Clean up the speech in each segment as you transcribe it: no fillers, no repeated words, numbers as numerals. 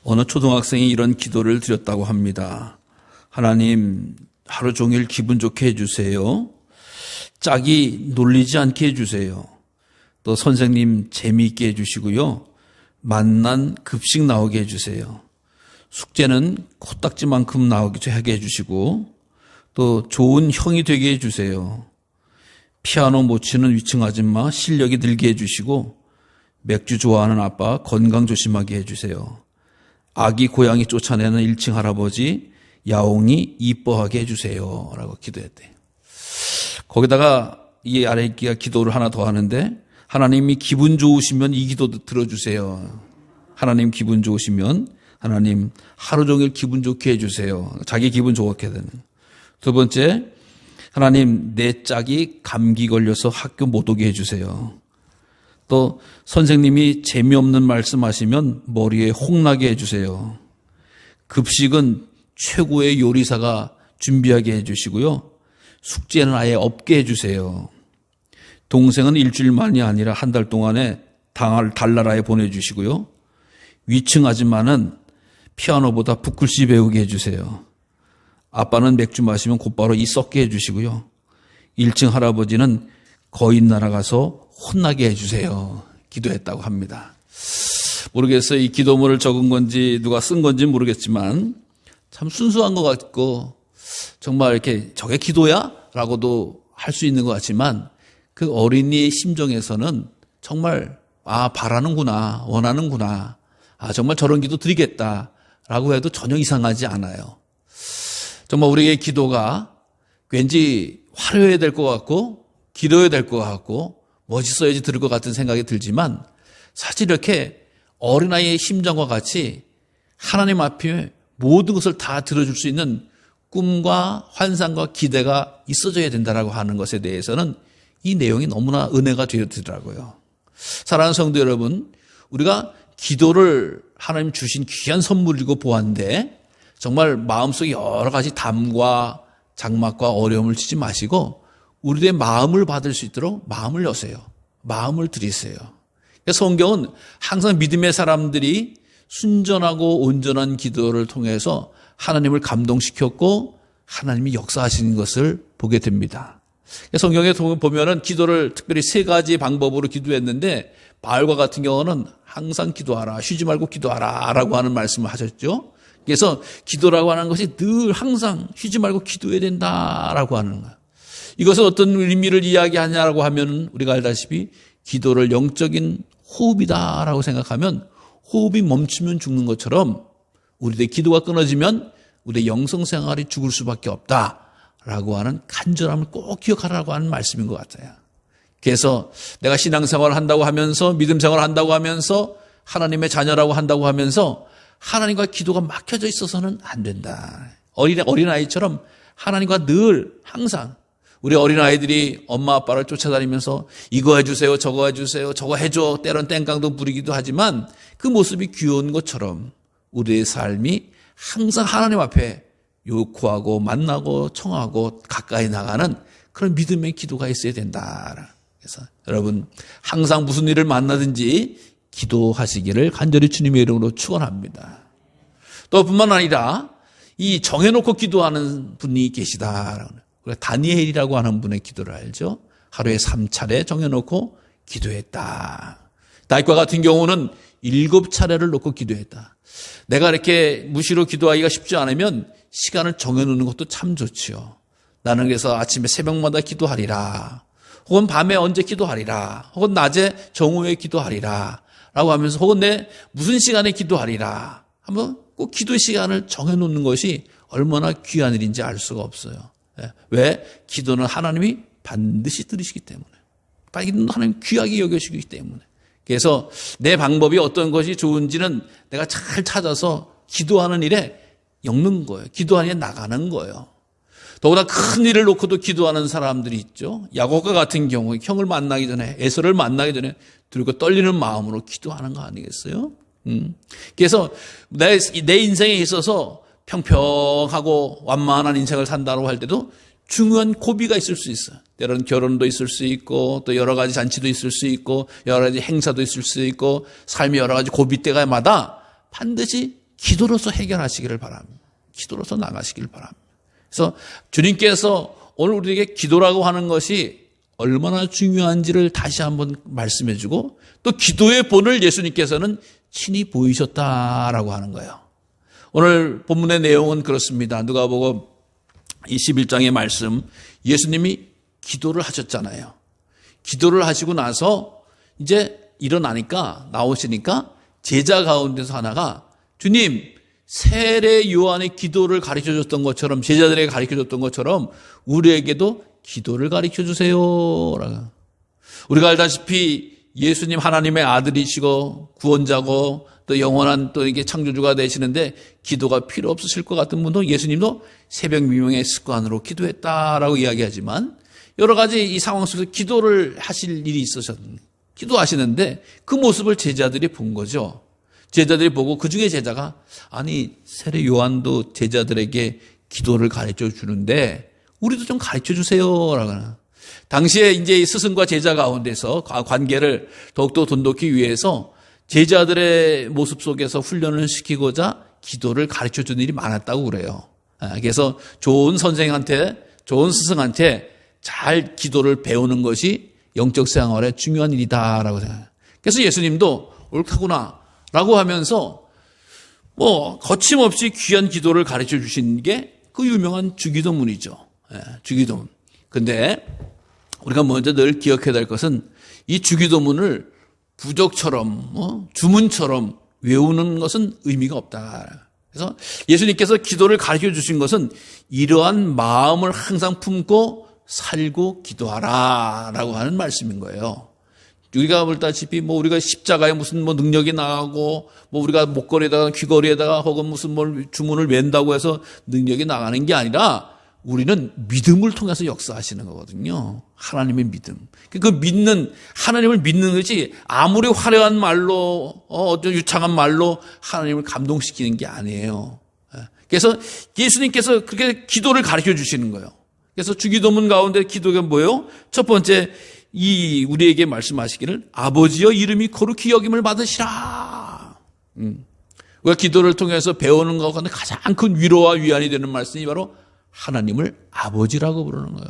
어느 초등학생이 이런 기도를 드렸다고 합니다. 하나님, 하루 종일 기분 좋게 해주세요. 짝이 놀리지 않게 해주세요. 또 선생님 재미있게 해주시고요. 만난 급식 나오게 해주세요. 숙제는 코딱지만큼 나오게 하게 해주시고 또 좋은 형이 되게 해주세요. 피아노 못 치는 위층 아줌마 실력이 늘게 해주시고 맥주 좋아하는 아빠 건강 조심하게 해주세요. 아기 고양이 쫓아내는 1층 할아버지 야옹이 이뻐하게 해주세요. 라고 기도했대요. 거기다가 이 아래 있기가 기도를 하나 더 하는데 하나님이 기분 좋으시면 이 기도도 들어주세요. 하나님 기분 좋으시면 하나님 하루 종일 기분 좋게 해주세요. 자기 기분 좋게 되는. 두 번째, 하나님 내 짝이 감기 걸려서 학교 못 오게 해주세요. 또 선생님이 재미없는 말씀하시면 머리에 홍나게 해주세요. 급식은 최고의 요리사가 준비하게 해주시고요. 숙제는 아예 없게 해주세요. 동생은 일주일만이 아니라 한 달 동안에 달나라에 보내주시고요. 위층 아줌마는 피아노보다 붓글씨 배우게 해주세요. 아빠는 맥주 마시면 곧바로 이 썩게 해주시고요. 1층 할아버지는 거인 날아가서 혼나게 해주세요. 기도했다고 합니다. 모르겠어요. 이 기도문을 적은 건지 누가 쓴 건지 모르겠지만 참 순수한 것 같고 정말 이렇게 저게 기도야? 라고도 할 수 있는 것 같지만 그 어린이의 심정에서는 정말 바라는구나, 원하는구나, 정말 저런 기도 드리겠다라고 해도 전혀 이상하지 않아요. 정말 우리의 기도가 왠지 화려해야 될 것 같고 길어야 될 것 같고 멋있어야지 들을 것 같은 생각이 들지만 사실 이렇게 어린아이의 심정과 같이 하나님 앞에 모든 것을 다 들어줄 수 있는 꿈과 환상과 기대가 있어져야 된다라고 하는 것에 대해서는 이 내용이 너무나 은혜가 되어지더라고요. 사랑하는 성도 여러분, 우리가 기도를 하나님 주신 귀한 선물이고 보았는데 정말 마음속에 여러 가지 담과 장막과 어려움을 치지 마시고 우리의 마음을 받을 수 있도록 마음을 여세요. 마음을 드리세요. 성경은 항상 믿음의 사람들이 순전하고 온전한 기도를 통해서 하나님을 감동시켰고 하나님이 역사하시는 것을 보게 됩니다. 성경에 보면은 기도를 특별히 3가지 방법으로 기도했는데 바울과 같은 경우는 항상 기도하라, 쉬지 말고 기도하라 라고 하는 말씀을 하셨죠. 그래서 기도라고 하는 것이 늘 항상 쉬지 말고 기도해야 된다라고 하는 거예요. 이것은 어떤 의미를 이야기하냐라고 하면 우리가 알다시피 기도를 영적인 호흡이다라고 생각하면 호흡이 멈추면 죽는 것처럼 우리의 기도가 끊어지면 우리의 영성생활이 죽을 수밖에 없다라고 하는 간절함을 꼭 기억하라고 하는 말씀인 것 같아요. 그래서 내가 신앙생활을 한다고 하면서 믿음생활을 한다고 하면서 하나님의 자녀라고 한다고 하면서 하나님과 기도가 막혀져 있어서는 안 된다. 어린아이처럼 하나님과 늘 항상 우리 어린아이들이 엄마 아빠를 쫓아다니면서 이거 해주세요, 저거 해주세요, 저거 해줘, 때론 땡깡도 부리기도 하지만 그 모습이 귀여운 것처럼 우리의 삶이 항상 하나님 앞에 요구하고 만나고 청하고 가까이 나가는 그런 믿음의 기도가 있어야 된다. 그래서 여러분 항상 무슨 일을 만나든지 기도하시기를 간절히 주님의 이름으로 축원합니다. 또 뿐만 아니라 이 정해놓고 기도하는 분이 계시다. 다니엘이라고 하는 분의 기도를 알죠. 하루에 3차례 정해놓고 기도했다. 다윗과 같은 경우는 7차례를 놓고 기도했다. 내가 이렇게 무시로 기도하기가 쉽지 않으면 시간을 정해놓는 것도 참 좋지요. 나는 그래서 아침에 새벽마다 기도하리라. 혹은 밤에 언제 기도하리라. 혹은 낮에 정오에 기도하리라. 라고 하면서 혹은 내 무슨 시간에 기도하리라. 한번 꼭 기도 시간을 정해놓는 것이 얼마나 귀한 일인지 알 수가 없어요. 왜? 기도는 하나님이 반드시 들으시기 때문에. 하나님 귀하게 여겨주시기 때문에. 그래서 내 방법이 어떤 것이 좋은지는 내가 잘 찾아서 기도하는 일에 엮는 거예요. 기도하는 일에 나가는 거예요. 더구나 큰 일을 놓고도 기도하는 사람들이 있죠. 야곱과 같은 경우 형을 만나기 전에 에서를 만나기 전에 들고 떨리는 마음으로 기도하는 거 아니겠어요? 그래서 내 인생에 있어서 평평하고 완만한 인생을 산다고 할 때도 중요한 고비가 있을 수 있어요. 때로는 결혼도 있을 수 있고 또 여러 가지 잔치도 있을 수 있고 여러 가지 행사도 있을 수 있고 삶의 여러 가지 고비 때마다 반드시 기도로서 해결하시기를 바랍니다. 기도로서 나가시길 바랍니다. 그래서 주님께서 오늘 우리에게 기도라고 하는 것이 얼마나 중요한지를 다시 한번 말씀해 주고 또 기도의 본을 예수님께서는 친히 보이셨다라고 하는 거예요. 오늘 본문의 내용은 그렇습니다. 누가복음 21장의 말씀, 예수님이 기도를 하셨잖아요. 기도를 하시고 나서 이제 일어나니까 나오시니까 제자 가운데서 하나가 주님, 세례 요한의 기도를 가르쳐줬던 것처럼 제자들에게 가르쳐줬던 것처럼 우리에게도 기도를 가르쳐주세요. 우리가 알다시피 예수님 하나님의 아들이시고 구원자고 또 영원한 또 이게 창조주가 되시는데 기도가 필요 없으실 것 같은 분도 예수님도 새벽 미명의 습관으로 기도했다라고 이야기하지만 여러 가지 이 상황 속에서 기도를 하실 일이 기도하시는데 그 모습을 제자들이 본 거죠. 제자들이 보고 그 중에 제자가 아니 세례 요한도 제자들에게 기도를 가르쳐 주는데 우리도 좀 가르쳐 주세요라고. 당시에 이제 스승과 제자 가운데서 관계를 더욱더 돈독히 위해서 제자들의 모습 속에서 훈련을 시키고자 기도를 가르쳐 주는 일이 많았다고 그래요. 그래서 좋은 선생한테, 좋은 스승한테 잘 기도를 배우는 것이 영적 생활의 중요한 일이다라고 생각해요. 그래서 예수님도 옳다구나 라고 하면서 거침없이 귀한 기도를 가르쳐 주신 게 그 유명한 주기도문이죠. 주기도문. 근데 우리가 먼저 늘 기억해야 될 것은 이 주기도문을 부적처럼 주문처럼 외우는 것은 의미가 없다. 그래서 예수님께서 기도를 가르쳐 주신 것은 이러한 마음을 항상 품고 살고 기도하라라고 하는 말씀인 거예요. 우리가 볼다시피 우리가 십자가에 무슨 능력이 나가고 우리가 목걸이에다가 귀걸이에다가 혹은 무슨 주문을 웬다고 해서 능력이 나가는 게 아니라 우리는 믿음을 통해서 역사하시는 거거든요. 하나님의 믿음. 그 믿는, 하나님을 믿는 것이 아무리 화려한 말로, 어떤 유창한 말로 하나님을 감동시키는 게 아니에요. 그래서 예수님께서 그렇게 기도를 가르쳐 주시는 거예요. 그래서 주기도문 가운데 기도가 뭐예요? 첫 번째, 우리에게 말씀하시기를 아버지여 이름이 거룩히 여김을 받으시라. 우리가 기도를 통해서 배우는 것 가운데 가장 큰 위로와 위안이 되는 말씀이 바로 하나님을 아버지라고 부르는 거예요.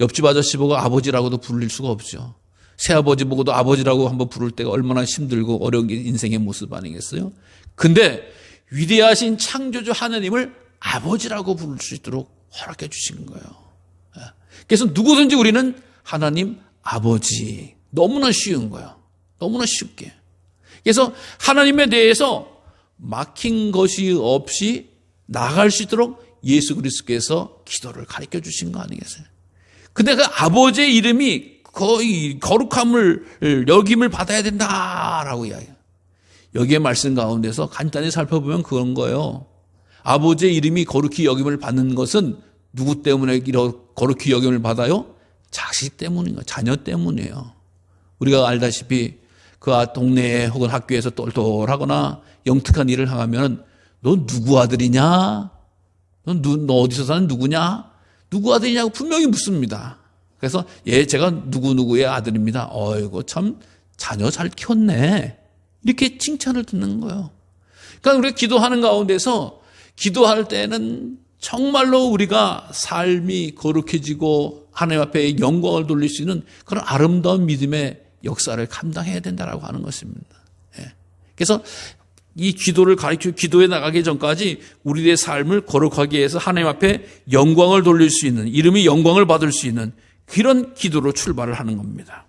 옆집 아저씨 보고 아버지라고도 부를 수가 없죠. 새아버지 보고도 아버지라고 한번 부를 때가 얼마나 힘들고 어려운 게 인생의 모습 아니겠어요? 근데 위대하신 창조주 하나님을 아버지라고 부를 수 있도록 허락해 주시는 거예요. 그래서 누구든지 우리는 하나님 아버지, 너무나 쉬운 거예요. 너무나 쉽게. 그래서 하나님에 대해서 막힌 것이 없이 나아갈 수 있도록 예수 그리스도께서 기도를 가르쳐 주신 거 아니겠어요? 근데 그 아버지의 이름이 거의 거룩함을 여김을 받아야 된다라고 이야기해요. 여기에 말씀 가운데서 간단히 살펴보면 그런 거예요. 아버지의 이름이 거룩히 여김을 받는 것은 누구 때문에 거룩히 여김을 받아요? 자식 때문인 거예요. 자녀 때문이에요. 우리가 알다시피 그 동네에 혹은 학교에서 똘똘하거나 영특한 일을 하면 너 누구 아들이냐? 너 어디서 사는 누구냐? 누구 아들이냐고 분명히 묻습니다. 그래서 제가 누구누구의 아들입니다. 어이구 참 자녀 잘 키웠네. 이렇게 칭찬을 듣는 거예요. 그러니까 우리가 기도하는 가운데서 기도할 때는 정말로 우리가 삶이 거룩해지고 하나님 앞에 영광을 돌릴 수 있는 그런 아름다운 믿음의 역사를 감당해야 된다라고 하는 것입니다. 그래서 이 기도를 기도에 나가기 전까지 우리의 삶을 거룩하게 해서 하나님 앞에 영광을 돌릴 수 있는, 이름이 영광을 받을 수 있는 그런 기도로 출발을 하는 겁니다.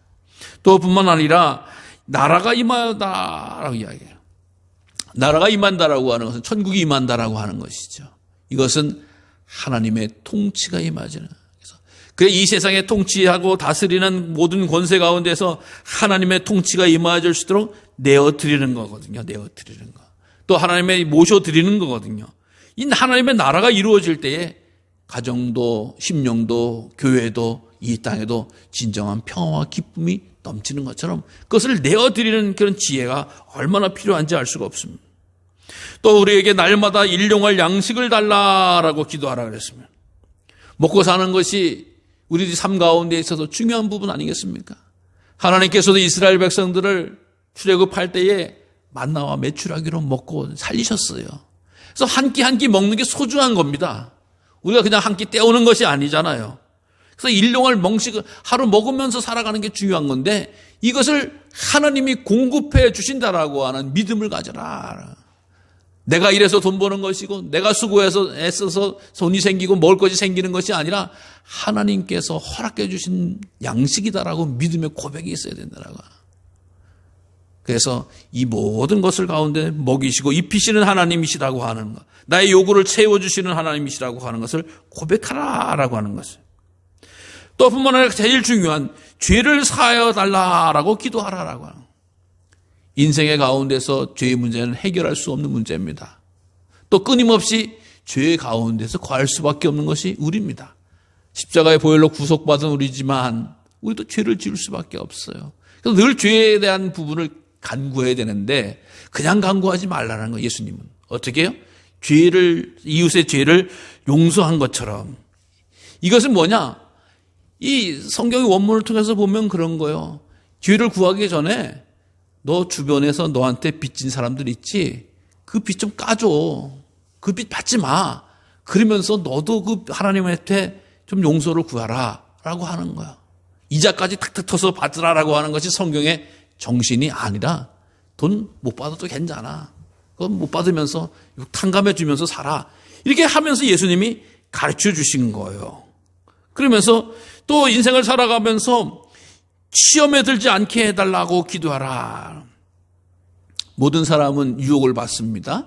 또 뿐만 아니라 나라가 임하다라고 이야기해요. 나라가 임한다라고 하는 것은 천국이 임한다라고 하는 것이죠. 이것은 하나님의 통치가 임하지는. 그래서 이 세상에 통치하고 다스리는 모든 권세 가운데서 하나님의 통치가 임하실 수 있도록 내어드리는 거거든요. 내어드리는 거. 또 하나님의 모셔드리는 거거든요. 이 하나님의 나라가 이루어질 때에 가정도 심령도 교회도 이 땅에도 진정한 평화와 기쁨이 넘치는 것처럼 그것을 내어드리는 그런 지혜가 얼마나 필요한지 알 수가 없습니다. 또 우리에게 날마다 일용할 양식을 달라라고 기도하라 그랬습니다. 먹고 사는 것이 우리 삶 가운데 있어서 중요한 부분 아니겠습니까? 하나님께서도 이스라엘 백성들을 출애굽할 때에 만나와 메추라기로 먹고 살리셨어요. 그래서 한 끼 한 끼 먹는 게 소중한 겁니다. 우리가 그냥 한 끼 때우는 것이 아니잖아요. 그래서 일용할 멍식 하루 먹으면서 살아가는 게 중요한 건데 이것을 하나님이 공급해 주신다라고 하는 믿음을 가져라. 내가 일해서 돈 버는 것이고 내가 수고해서 애써서 돈이 생기고 먹을 것이 생기는 것이 아니라 하나님께서 허락해 주신 양식이다라고 믿음의 고백이 있어야 된다라고. 그래서 이 모든 것을 가운데 먹이시고 입히시는 하나님이시라고 하는 것, 나의 요구를 채워주시는 하나님이시라고 하는 것을 고백하라라고 하는 것을. 또 뿐만 아니라 제일 중요한 죄를 사하여 달라라고 기도하라라고 하는 것. 인생의 가운데서 죄의 문제는 해결할 수 없는 문제입니다. 또 끊임없이 죄의 가운데서 거할 수밖에 없는 것이 우리입니다. 십자가의 보혈로 구속받은 우리지만 우리도 죄를 지을 수밖에 없어요. 그래서 늘 죄에 대한 부분을 간구해야 되는데 그냥 간구하지 말라는 거예요. 예수님은 어떻게 해요? 이웃의 죄를 용서한 것처럼. 이것은 뭐냐? 이 성경의 원문을 통해서 보면 그런 거예요. 죄를 구하기 전에 너 주변에서 너한테 빚진 사람들 있지? 그 빚 좀 까줘. 그 빚 받지 마. 그러면서 너도 그 하나님한테 좀 용서를 구하라 라고 하는 거야. 이자까지 탁탁 터서 받으라라고 하는 것이 성경의 정신이 아니라 돈 못 받아도 괜찮아. 그건 못 받으면서 탕감해 주면서 살아. 이렇게 하면서 예수님이 가르쳐 주신 거예요. 그러면서 또 인생을 살아가면서 시험에 들지 않게 해달라고 기도하라. 모든 사람은 유혹을 받습니다.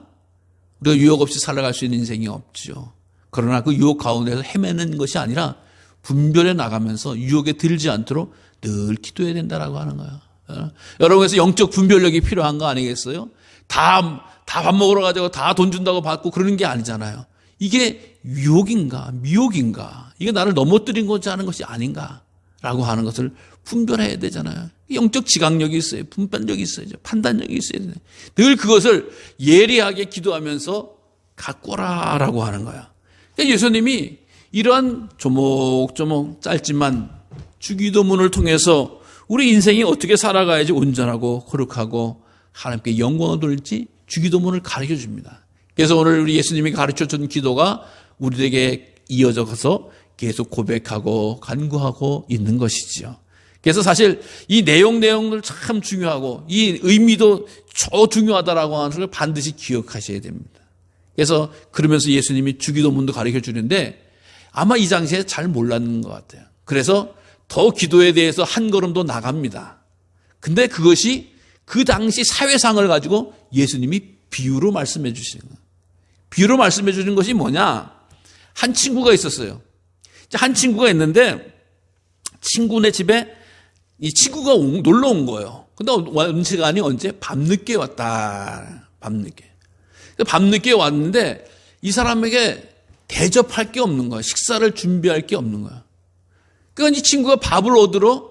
우리가 유혹 없이 살아갈 수 있는 인생이 없죠. 그러나 그 유혹 가운데서 헤매는 것이 아니라 분별해 나가면서 유혹에 들지 않도록 늘 기도해야 된다라고 하는 거예요. 여러분께서 영적 분별력이 필요한 거 아니겠어요? 다 밥 먹으러 가자고 다 돈 준다고 받고 그러는 게 아니잖아요. 이게 유혹인가 미혹인가, 이게 나를 넘어뜨리고자 하는 것이 아닌가라고 하는 것을 분별해야 되잖아요. 영적 지각력이 있어요. 분별력이 있어야죠. 판단력이 있어야 돼요. 늘 그것을 예리하게 기도하면서 갖고 오라라고 하는 거야. 그러니까 예수님이 이러한 조목조목 짧지만 주기도문을 통해서 우리 인생이 어떻게 살아가야지 온전하고 거룩하고 하나님께 영광을 돌릴지 주기도문을 가르쳐 줍니다. 그래서 오늘 우리 예수님이 가르쳐 준 기도가 우리에게 이어져서 계속 고백하고 간구하고 있는 것이지요. 그래서 사실 이 내용들 참 중요하고 이 의미도 중요하다라고 하는 것을 반드시 기억하셔야 됩니다. 그래서 그러면서 예수님이 주기도문도 가르쳐 주는데 아마 이 당시에 잘 몰랐는 것 같아요. 그래서 더 기도에 대해서 한 걸음 더 나갑니다. 근데 그것이 그 당시 사회상을 가지고 예수님이 비유로 말씀해 주시는 거예요. 비유로 말씀해 주는 것이 뭐냐? 한 친구가 있었어요. 한 친구가 있는데 친구네 집에 이 친구가 놀러 온 거예요. 근데 온 시간이 언제? 밤늦게 왔다. 밤늦게 왔는데 이 사람에게 대접할 게 없는 거야. 식사를 준비할 게 없는 거야. 그러니까 이 친구가 밥을 얻으러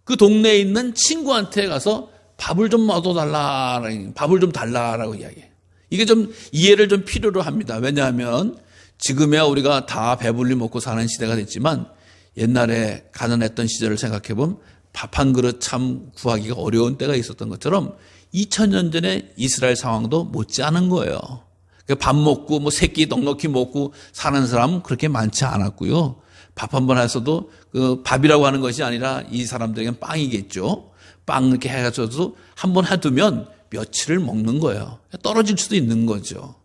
그 동네에 있는 친구한테 가서 밥을 좀 얻어달라, 밥을 좀 달라라고 이야기해요. 이게 좀 이해를 좀 필요로 합니다. 왜냐하면 지금이야 우리가 다 배불리 먹고 사는 시대가 됐지만 옛날에 가난했던 시절을 생각해보면 밥 한 그릇 참 구하기가 어려운 때가 있었던 것처럼 2000년 전에 이스라엘 상황도 못지않은 거예요. 밥 먹고 뭐 새끼 넉넉히 먹고 사는 사람은 그렇게 많지 않았고요. 밥 한 번 해서도 그 밥이라고 하는 것이 아니라 이 사람들에게는 빵이겠죠. 빵 이렇게 해가지고도 한 번 해두면 며칠을 먹는 거예요. 떨어질 수도 있는 거죠.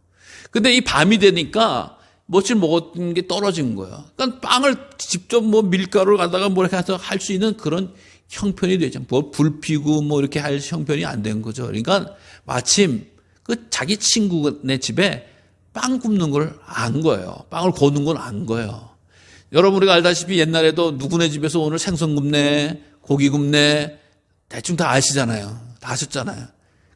근데 이 밤이 되니까 며칠 먹었던 게 떨어진 거예요. 그러니까 빵을 직접 뭐 밀가루를 갖다가 뭐 이렇게 해서 할 수 있는 그런 형편이 되죠. 뭐 불 피고 뭐 이렇게 할 형편이 안 된 거죠. 그러니까 마침 그 자기 친구네 집에 빵 굽는 걸 안 거예요. 빵을 구우는 걸 안 거예요. 여러분 우리가 알다시피 옛날에도 누구네 집에서 오늘 생선 굽네, 고기 굽네, 대충 다 아시잖아요. 다 아셨잖아요.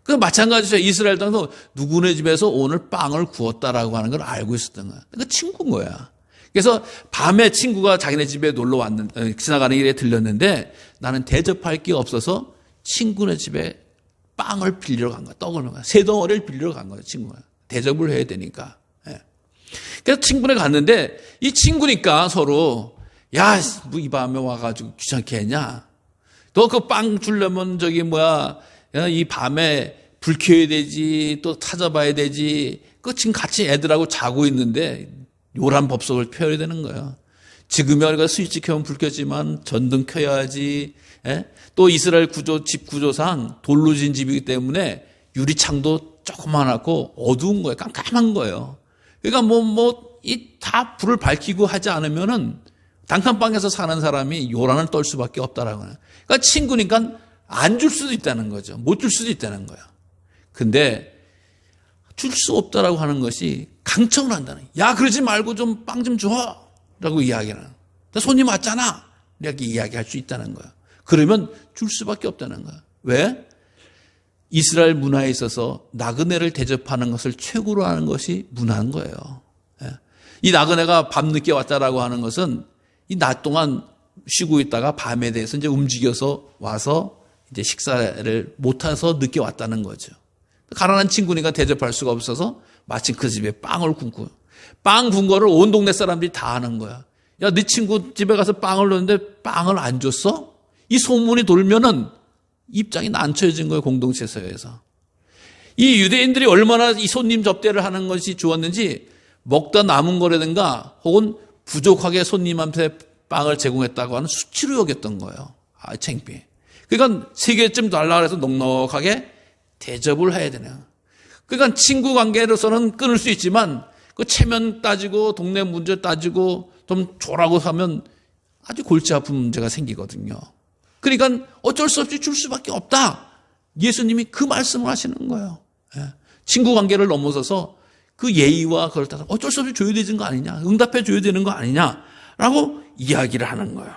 그 마찬가지죠. 이스라엘 땅도 누구네 집에서 오늘 빵을 구웠다라고 하는 걸 알고 있었던 거야. 그 친구인 거야. 그래서 밤에 친구가 자기네 집에 놀러 왔는데 지나가는 길에 들렸는데 나는 대접할 게 없어서 친구네 집에 빵을 빌리러 간 거야. 떡을 먹은 거야. 세 덩어리를 빌리러 간 거야. 친구가. 대접을 해야 되니까. 그래서 친구네 갔는데 이 친구니까 서로 야, 뭐 이 밤에 와가지고 귀찮게 했냐? 너 그 빵 주려면 이 밤에 불 켜야 되지, 또 찾아봐야 되지. 지금 같이 애들하고 자고 있는데 요란 법석을 펴야 되는 거예요. 지금이야 우리가 스위치 켜면 불 켰지만 전등 켜야지. 또 이스라엘 집 구조상 돌로 진 집이기 때문에 유리창도 조그만하고 어두운 거예요. 깜깜한 거예요. 그러니까 다 불을 밝히고 하지 않으면은 단칸방에서 사는 사람이 요란을 떨 수밖에 없다라고 해요. 그러니까 친구니까 안 줄 수도 있다는 거죠. 못 줄 수도 있다는 거예요. 근데 줄 수 없다라고 하는 것이 강청을 한다는 거예요. 야, 그러지 말고 좀 빵 좀 줘! 라고 이야기하는 거예요. 손님 왔잖아! 이렇게 이야기할 수 있다는 거예요. 그러면 줄 수밖에 없다는 거예요. 왜? 이스라엘 문화에 있어서 나그네를 대접하는 것을 최고로 하는 것이 문화인 거예요. 이 나그네가 밤늦게 왔다라고 하는 것은 이 낮 동안 쉬고 있다가 밤에 대해서 이제 움직여서 와서 이제 식사를 못해서 늦게 왔다는 거죠. 가난한 친구니까 대접할 수가 없어서 마침 그 집에 빵을 굽고, 빵 군 거를 온 동네 사람들이 다 아는 거야. 야, 네 친구 집에 가서 빵을 넣었는데 빵을 안 줬어? 이 소문이 돌면은 입장이 난처해진 거예요, 공동체 사회에서. 이 유대인들이 얼마나 이 손님 접대를 하는 것이 좋았는지 먹다 남은 거라든가 혹은 부족하게 손님한테 빵을 제공했다고 하는 수치로 여겼던 거예요. 아, 창피해. 그러니까 3개쯤 달라 그래서 넉넉하게 대접을 해야 되네요. 그러니까 친구 관계로서는 끊을 수 있지만 그 체면 따지고 동네 문제 따지고 좀 줘라고 하면 아주 골치 아픈 문제가 생기거든요. 그러니까 어쩔 수 없이 줄 수밖에 없다. 예수님이 그 말씀을 하시는 거예요. 친구 관계를 넘어서서 그 예의와 그걸 따라 어쩔 수 없이 줘야 되는 거 아니냐, 응답해 줘야 되는 거 아니냐라고 이야기를 하는 거예요.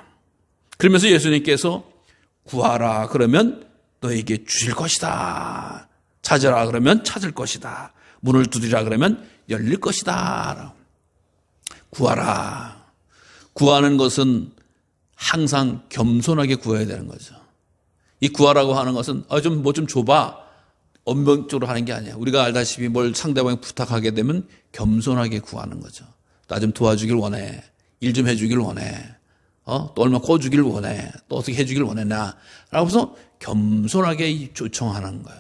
그러면서 예수님께서 구하라 그러면 너에게 주실 것이다. 찾으라 그러면 찾을 것이다. 문을 두드리라 그러면 열릴 것이다. 구하라. 구하는 것은 항상 겸손하게 구해야 되는 거죠. 이 구하라고 하는 것은 좀 줘봐. 언변적으로 하는 게 아니야. 우리가 알다시피 뭘 상대방이 부탁하게 되면 겸손하게 구하는 거죠. 나 좀 도와주길 원해. 일 좀 해주길 원해. 또 얼마 꿔주길 원해. 또 어떻게 해주길 원했나. 라고 해서 겸손하게 요청하는 거예요.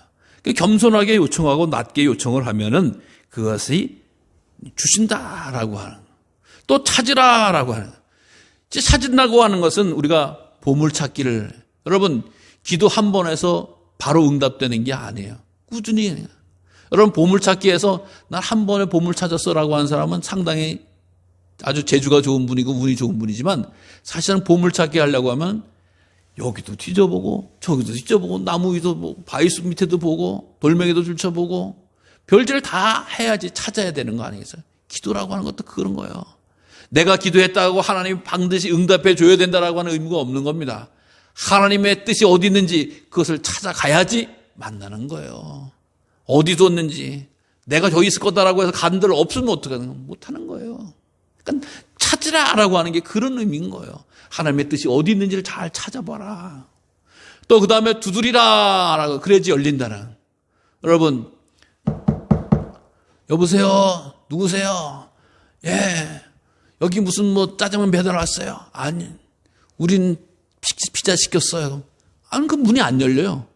겸손하게 요청하고 낮게 요청을 하면은 그것이 주신다라고 하는 거예요. 또 찾으라라고 하는 거예요. 찾는다고 하는 것은 우리가 보물찾기를, 여러분 기도 한 번 해서 바로 응답되는 게 아니에요. 꾸준히 해요. 여러분 보물찾기에서 난 한 번에 보물 찾았어라고 하는 사람은 상당히 아주 재주가 좋은 분이고 운이 좋은 분이지만 사실은 보물찾기 하려고 하면 여기도 뒤져보고 저기도 뒤져보고 나무 위도 바위숲 밑에도 보고 돌멩이도 줄쳐보고 별짓을 다 해야지 찾아야 되는 거 아니겠어요? 기도라고 하는 것도 그런 거예요. 내가 기도했다고 하나님이 반드시 응답해 줘야 된다라고 하는 의무가 없는 겁니다. 하나님의 뜻이 어디 있는지 그것을 찾아가야지 만나는 거예요. 어디 뒀는지 내가 저기 있을 거다라고 해서 간 데를 없으면 어떡하는 거예요? 못하는 거예요. 그러니까 찾으라라고 하는 게 그런 의미인 거예요. 하나님의 뜻이 어디 있는지를 잘 찾아봐라. 또 그 다음에 두드리라라고 그래야지 열린다는. 여러분 여보세요? 누구세요? 예. 여기 무슨 짜장면 배달 왔어요? 아니. 우린 피자 시켰어요. 아니, 그 문이 안 열려요.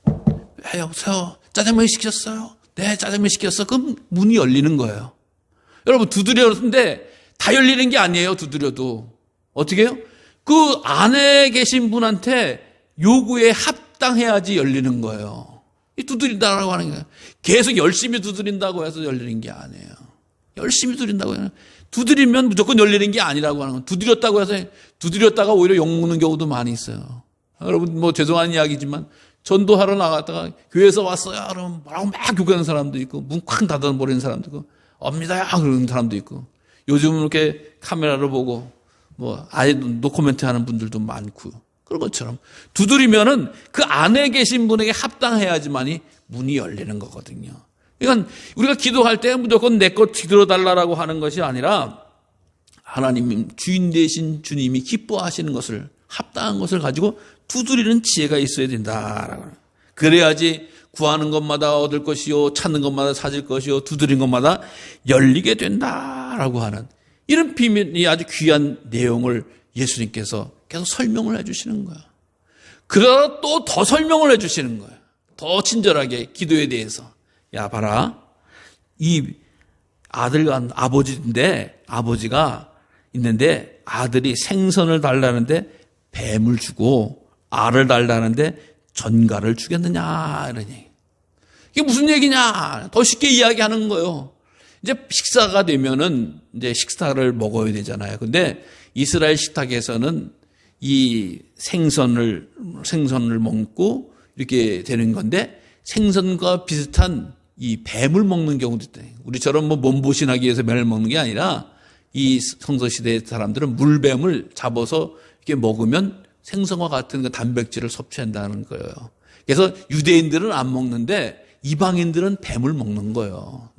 네, 여보세요? 짜장면 시켰어요? 네, 짜장면 시켰어. 그럼 문이 열리는 거예요. 여러분, 두드렸는데 다 열리는 게 아니에요, 두드려도. 어떻게 해요? 그 안에 계신 분한테 요구에 합당해야지 열리는 거예요. 이 두드린다라고 하는 게 계속 열심히 두드린다고 해서 열리는 게 아니에요. 열심히 두드린다고 해요. 두드리면 무조건 열리는 게 아니라고 하는 건 두드렸다고 해서 두드렸다가 오히려 욕먹는 경우도 많이 있어요. 여러분 죄송한 이야기지만 전도하러 나갔다가 교회에서 왔어요. 그러면 뭐라고 막 욕하는 사람도 있고 문 쾅 닫아버리는 사람도 있고 옵니다야 그러는 사람도 있고 요즘은 이렇게 카메라로 보고 아예 노코멘트 하는 분들도 많고 그런 것처럼 두드리면은 그 안에 계신 분에게 합당해야지만이 문이 열리는 거거든요. 그러니까 우리가 기도할 때 무조건 내 것 뒤들어달라고 하는 것이 아니라 하나님 주인 되신 주님이 기뻐하시는 것을 합당한 것을 가지고 두드리는 지혜가 있어야 된다라고. 그래야지 구하는 것마다 얻을 것이요 찾는 것마다 찾을 것이요 두드린 것마다 열리게 된다라고 하는 이런 비밀이 아주 귀한 내용을 예수님께서 계속 설명을 해주시는 거예요. 그러다 또 더 설명을 해주시는 거예요. 더 친절하게 기도에 대해서. 야, 봐라. 이 아들과 아버지인데, 아버지가 있는데 아들이 생선을 달라는데 뱀을 주고 알을 달라는데 전갈을 주겠느냐, 이러니. 이게 무슨 얘기냐? 더 쉽게 이야기하는 거예요. 이제 식사가 되면은 이제 식사를 먹어야 되잖아요. 근데 이스라엘 식탁에서는 이 생선을 먹고 이렇게 되는 건데 생선과 비슷한 이 뱀을 먹는 경우도 있다. 우리처럼 뭐 몸보신하기 위해서 뱀을 먹는 게 아니라 이 성서시대의 사람들은 물뱀을 잡아서 이렇게 먹으면 생선과 같은 그 단백질을 섭취한다는 거예요. 그래서 유대인들은 안 먹는데 이방인들은 뱀을 먹는 거예요.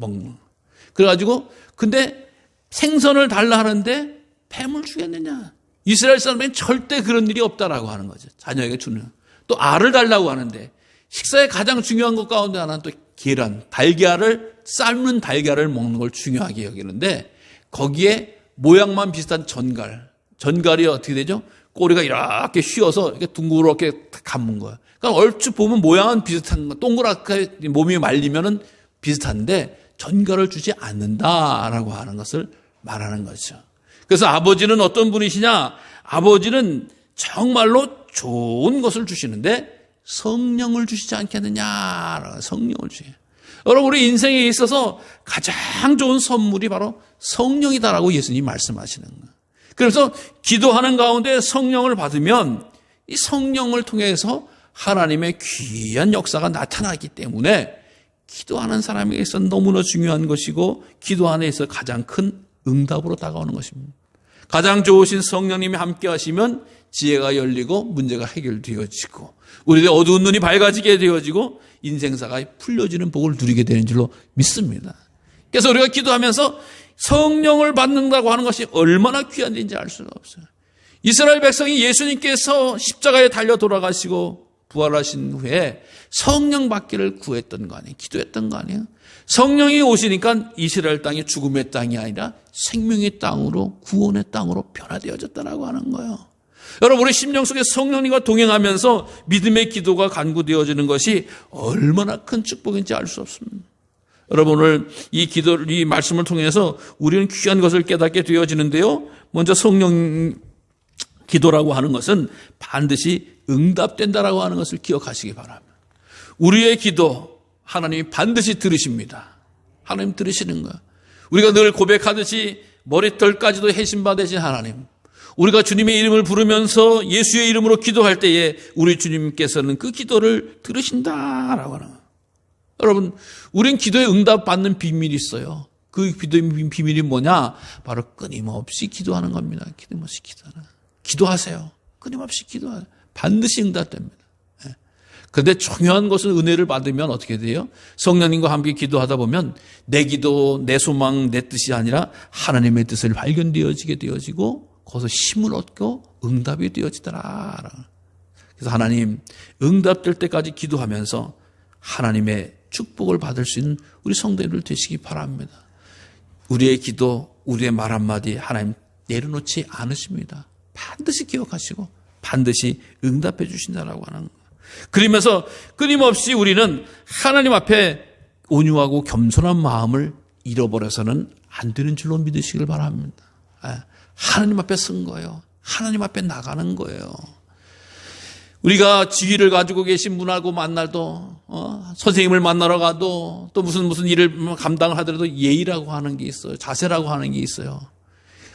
그래가지고 근데 생선을 달라 하는데 뱀을 주겠느냐? 이스라엘 사람은 절대 그런 일이 없다라고 하는 거죠. 자녀에게 주는. 또 알을 달라고 하는데 식사에 가장 중요한 것 가운데 하나는 또 계란, 삶는 달걀을 먹는 걸 중요하게 여기는데 거기에 모양만 비슷한 전갈이 어떻게 되죠? 꼬리가 이렇게 휘어서 이렇게 둥그렇게 감은 거예요. 그러니까 얼추 보면 모양은 비슷한 거, 동그랗게 몸이 말리면은 비슷한데 전갈을 주지 않는다라고 하는 것을 말하는 거죠. 그래서 아버지는 어떤 분이시냐? 아버지는 정말로 좋은 것을 주시는데 성령을 주시지 않겠느냐? 성령을 주세요. 여러분, 우리 인생에 있어서 가장 좋은 선물이 바로 성령이다라고 예수님이 말씀하시는 거예요. 그래서 기도하는 가운데 성령을 받으면 이 성령을 통해서 하나님의 귀한 역사가 나타나기 때문에 기도하는 사람에게 있어 너무나 중요한 것이고 기도 안에 있어 가장 큰 응답으로 다가오는 것입니다. 가장 좋으신 성령님이 함께 하시면 지혜가 열리고 문제가 해결되어지고 우리의 어두운 눈이 밝아지게 되어지고 인생사가 풀려지는 복을 누리게 되는 줄로 믿습니다. 그래서 우리가 기도하면서 성령을 받는다고 하는 것이 얼마나 귀한 일인지 알 수가 없어요. 이스라엘 백성이 예수님께서 십자가에 달려 돌아가시고 부활하신 후에 성령 받기를 구했던 거 아니에요? 기도했던 거 아니에요? 성령이 오시니까 이스라엘 땅이 죽음의 땅이 아니라 생명의 땅으로 구원의 땅으로 변화되어졌다라고 하는 거예요. 여러분, 우리 심령 속에 성령님과 동행하면서 믿음의 기도가 간구되어지는 것이 얼마나 큰 축복인지 알 수 없습니다. 여러분, 오늘 이 말씀을 통해서 우리는 귀한 것을 깨닫게 되어지는데요. 먼저 성령 기도라고 하는 것은 반드시 응답된다라고 하는 것을 기억하시기 바랍니다. 우리의 기도 하나님이 반드시 들으십니다. 하나님 들으시는 거예요. 우리가 늘 고백하듯이 머리털까지도 해신받으신 하나님, 우리가 주님의 이름을 부르면서 예수의 이름으로 기도할 때에 우리 주님께서는 그 기도를 들으신다라고 하는 거예요. 여러분, 우린 기도에 응답받는 비밀이 있어요. 그 기도의 비밀이 뭐냐? 바로 끊임없이 기도하는 겁니다. 끊임없이 기도하는. 기도하세요. 끊임없이 기도하세요. 반드시 응답됩니다. 그런데 중요한 것은 은혜를 받으면 어떻게 돼요? 성령님과 함께 기도하다 보면 내 기도, 내 소망, 내 뜻이 아니라 하나님의 뜻을 발견되어지게 되어지고 거기서 힘을 얻고 응답이 되어지더라. 그래서 하나님, 응답될 때까지 기도하면서 하나님의 축복을 받을 수 있는 우리 성도님들 되시기 바랍니다. 우리의 기도, 우리의 말 한마디 하나님 내려놓지 않으십니다. 반드시 기억하시고 반드시 응답해 주신다라고 하는 거예요. 그러면서 끊임없이 우리는 하나님 앞에 온유하고 겸손한 마음을 잃어버려서는 안 되는 줄로 믿으시길 바랍니다. 하나님 앞에 쓴 거예요. 하나님 앞에 나가는 거예요. 우리가 지위를 가지고 계신 분하고 만날도 선생님을 만나러 가도 또 무슨 일을 감당을 하더라도 예의라고 하는 게 있어요. 자세라고 하는 게 있어요.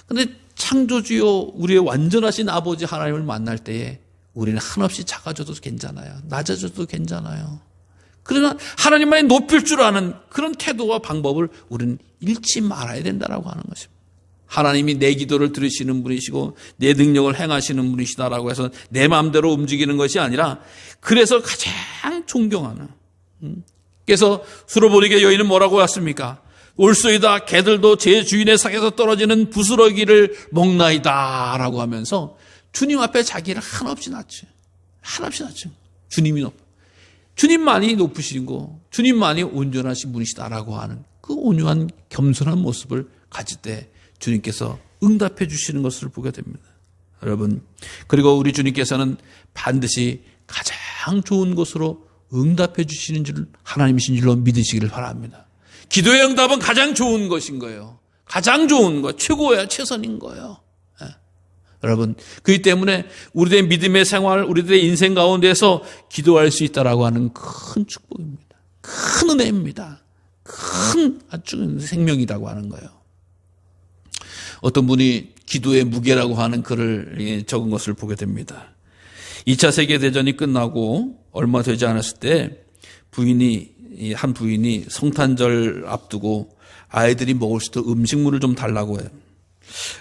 그런데 창조주요 우리의 완전하신 아버지 하나님을 만날 때에 우리는 한없이 작아져도 괜찮아요. 낮아져도 괜찮아요. 그러나 하나님만이 높일 줄 아는 그런 태도와 방법을 우리는 잃지 말아야 된다라고 하는 것입니다. 하나님이 내 기도를 들으시는 분이시고 내 능력을 행하시는 분이시다라고 해서 내 마음대로 움직이는 것이 아니라 그래서 가장 존경하는. 그래서 수로보니게 여인은 뭐라고 했습니까? 올소이다 개들도 제 주인의 상에서 떨어지는 부스러기를 먹나이다라고 하면서 주님 앞에 자기를 한없이 낮춰. 한없이 낮춰. 주님이 주님만이 높으시고 주님만이 온전하신 분이시다라고 하는 그 온유한 겸손한 모습을 가질 때 주님께서 응답해 주시는 것을 보게 됩니다. 여러분, 그리고 우리 주님께서는 반드시 가장 좋은 곳으로 응답해 주시는 줄 하나님이신 줄로 믿으시기를 바랍니다. 기도의 응답은 가장 좋은 것인 거예요. 가장 좋은 거, 최고야, 최선인 거예요. 예. 여러분, 그렇기 때문에 우리들의 믿음의 생활, 우리들의 인생 가운데서 기도할 수 있다라고 하는 큰 축복입니다. 큰 은혜입니다. 큰 아주 생명이라고 하는 거예요. 어떤 분이 기도의 무게라고 하는 글을 적은 것을 보게 됩니다. 2차 세계대전이 끝나고 얼마 되지 않았을 때 한 부인이 성탄절 앞두고 아이들이 먹을 수 있도록 음식물을 좀 달라고 해요.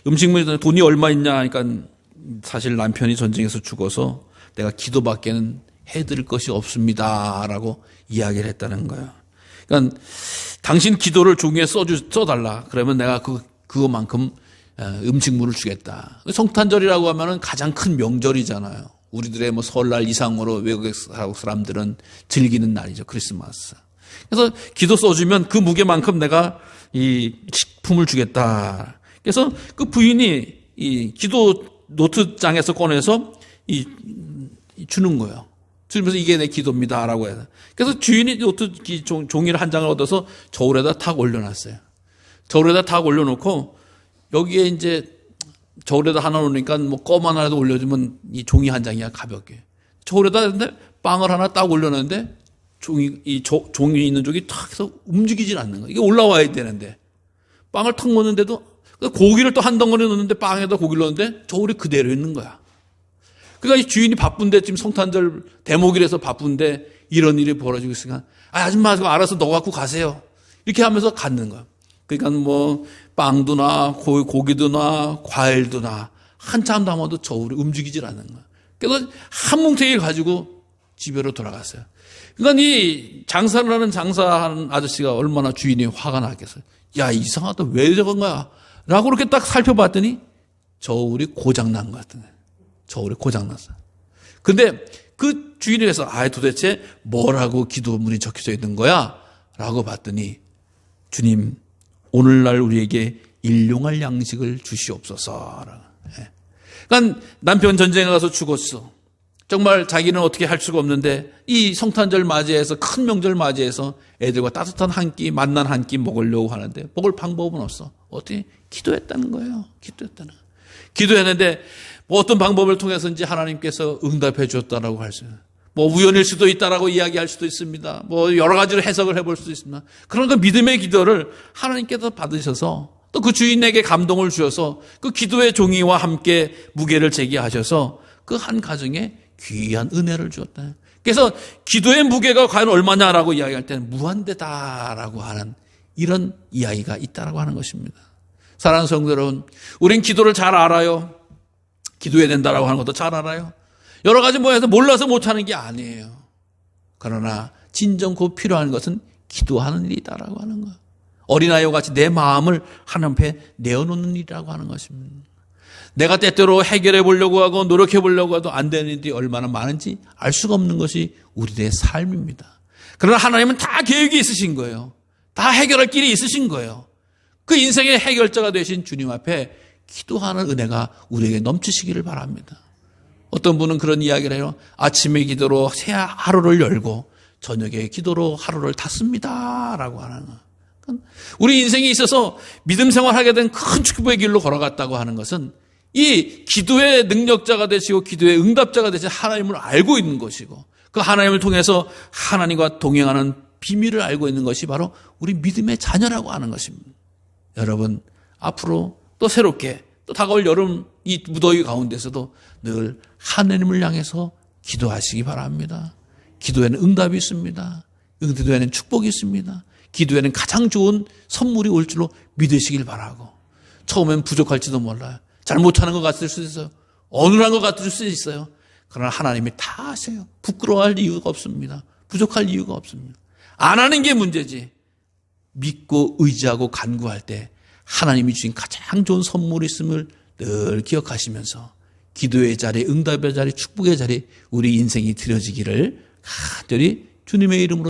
음식물이 돈이 얼마 있냐 그러니까 사실 남편이 전쟁에서 죽어서 내가 기도밖에는 해드릴 것이 없습니다라고 이야기를 했다는 거예요. 그러니까 당신 기도를 종이에 써달라. 그러면 내가 그거만큼 음식물을 주겠다. 성탄절이라고 하면은 가장 큰 명절이잖아요. 우리들의 설날 이상으로 외국 사람들은 즐기는 날이죠. 크리스마스. 그래서 기도 써주면 그 무게만큼 내가 이 식품을 주겠다. 그래서 그 부인이 이 기도 노트장에서 꺼내서 주는 거예요. 주면서 이게 내 기도입니다라고 해서. 그래서 주인이 노트 종이를 한 장을 얻어서 저울에다 탁 올려놨어요. 저울에다 탁 올려놓고 여기에 이제 저울에다 하나 놓으니까 껌 하나라도 올려주면 이 종이 한 장이야 가볍게. 저울에다 근데 빵을 하나 딱 올려놨는데 종이 있는 쪽이 탁 해서 움직이질 않는 거야. 이게 올라와야 되는데 빵을 탁 넣는데도 고기를 또 한 덩어리 넣는데 빵에다 고기를 넣는데 저울이 그대로 있는 거야. 그러니까 이 주인이 바쁜데 지금 성탄절 대목이라서 바쁜데 이런 일이 벌어지고 있으니까 아줌마 알아서 넣어 갖고 가세요. 이렇게 하면서 갖는 거야. 그러니까 빵도나 고기도나 과일도나 한참 담아도 저울이 움직이질 않는 거야. 그래서 한 뭉텅이를 가지고 집으로 돌아갔어요. 그러니까 이 장사하는 아저씨가 얼마나 주인이 화가 났겠어요. 야, 이상하다. 왜 저건 거야? 라고 그렇게 딱 살펴봤더니 저울이 고장난 것 같은 거예요. 저울이 고장났어요. 근데 그 주인이 그래서 도대체 뭐라고 기도문이 적혀져 있는 거야? 라고 봤더니 주님, 오늘날 우리에게 일용할 양식을 주시옵소서. 그러니까 남편 전쟁에 가서 죽었어. 정말 자기는 어떻게 할 수가 없는데 이 성탄절 맞이해서 큰 명절 맞이해서 애들과 따뜻한 한 끼, 만난 한 끼 먹으려고 하는데 먹을 방법은 없어. 어떻게? 기도했다는 거예요. 기도했는데 어떤 방법을 통해서인지 하나님께서 응답해 주었다라고 할 수 있어요. 우연일 수도 있다라고 이야기할 수도 있습니다. 여러 가지로 해석을 해볼 수도 있습니다. 그런 그 믿음의 기도를 하나님께서 받으셔서 또 그 주인에게 감동을 주셔서 그 기도의 종이와 함께 무게를 제기하셔서 그 한 가정에 귀한 은혜를 주었다. 그래서 기도의 무게가 과연 얼마냐라고 이야기할 때는 무한대다라고 하는 이런 이야기가 있다라고 하는 것입니다. 사랑하는 성도 여러분, 우린 기도를 잘 알아요. 기도해야 된다라고 하는 것도 잘 알아요. 여러 가지 해서 몰라서 못하는 게 아니에요. 그러나 진정 곧 필요한 것은 기도하는 일이다라고 하는 거예요. 어린아이와 같이 내 마음을 하나님 앞에 내어놓는 일이라고 하는 것입니다. 내가 때때로 해결해 보려고 하고 노력해 보려고 해도 안 되는 일이 얼마나 많은지 알 수가 없는 것이 우리들의 삶입니다. 그러나 하나님은 다 계획이 있으신 거예요. 다 해결할 길이 있으신 거예요. 그 인생의 해결자가 되신 주님 앞에 기도하는 은혜가 우리에게 넘치시기를 바랍니다. 어떤 분은 그런 이야기를 해요. 아침에 기도로 새 하루를 열고 저녁에 기도로 하루를 닫습니다 라고 하는 거예요. 우리 인생에 있어서 믿음 생활하게 된 큰 축복의 길로 걸어갔다고 하는 것은 이 기도의 능력자가 되시고 기도의 응답자가 되신 하나님을 알고 있는 것이고 그 하나님을 통해서 하나님과 동행하는 비밀을 알고 있는 것이 바로 우리 믿음의 자녀라고 하는 것입니다. 여러분, 앞으로 또 새롭게 또 다가올 여름 이 무더위 가운데서도 늘 하나님을 향해서 기도하시기 바랍니다. 기도에는 응답이 있습니다. 기도에는 축복이 있습니다. 기도에는 가장 좋은 선물이 올 줄로 믿으시길 바라고, 처음엔 부족할지도 몰라요. 잘 못하는 것 같을 수도 있어요. 어눌한 것 같을 수도 있어요. 그러나 하나님이 다 아세요. 부끄러워할 이유가 없습니다. 부족할 이유가 없습니다. 안 하는 게 문제지. 믿고 의지하고 간구할 때 하나님이 주신 가장 좋은 선물이 있음을 늘 기억하시면서 기도의 자리, 응답의 자리, 축복의 자리 우리 인생이 드려지기를 간절히 주님의 이름으로